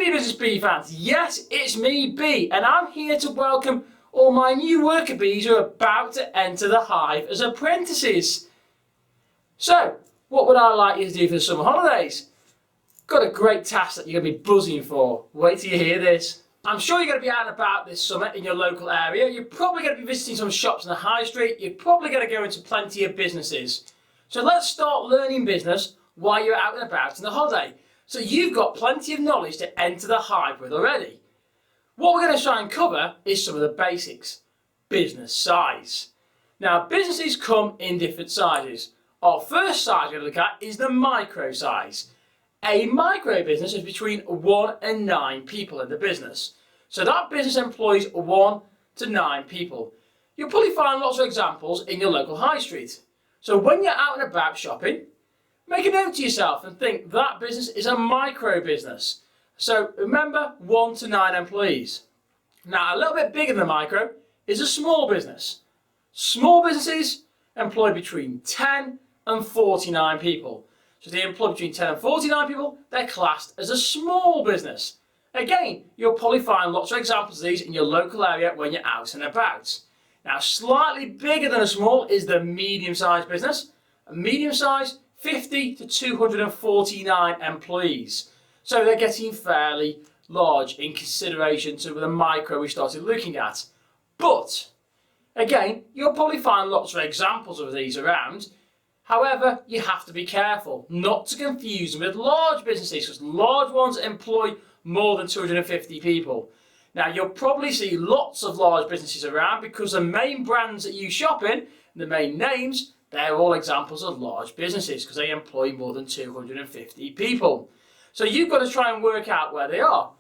me, Business Bee fans. Yes, it's me, Bee, and I'm here to welcome all my new worker bees who are about to enter the hive as apprentices. So, what would I like you to do for the summer holidays? Got a great task that you're going to be buzzing for. Wait till you hear this. I'm sure you're going to be out and about this summer in your local area. You're probably going to be visiting some shops in the high street. You're probably going to go into plenty of businesses. So let's start learning business while you're out and about in the holiday. So you've got plenty of knowledge to enter the hive with already. What we're going to try and cover is some of the basics. Business size. Now, businesses come in different sizes. Our first size we're going to look at is the micro size. A micro business is between 1 and 9 people in the business. So that business employs 1 to 9 people. You'll probably find lots of examples in your local high street. So when you're out and about shopping, make a note to yourself and think that business is a micro business. So remember, 1 to 9 employees. Now, a little bit bigger than micro is a small business. Small businesses employ between 10 and 49 people. So if they employ between 10 and 49 people, they're classed as a small business. Again, you'll probably find lots of examples of these in your local area when you're out and about. Now, slightly bigger than a small is the medium-sized business. A medium-sized, 50 to 249 employees. So they're getting fairly large in consideration to the micro we started looking at. But, again, you'll probably find lots of examples of these around. However, you have to be careful not to confuse them with large businesses, because large ones employ more than 250 people. Now, you'll probably see lots of large businesses around because the main brands that you shop in, the main names, they're all examples of large businesses because they employ more than 250 people. So you've got to try and work out where they are.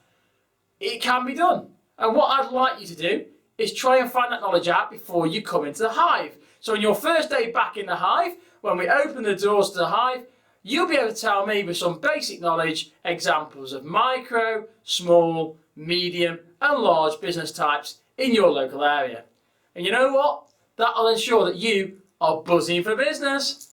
It can be done. And what I'd like you to do is try and find that knowledge out before you come into the hive. So on your first day back in the hive, when we open the doors to the hive, you'll be able to tell me with some basic knowledge examples of micro, small, medium and large business types in your local area. And you know what? That'll ensure that you are buzzing for business.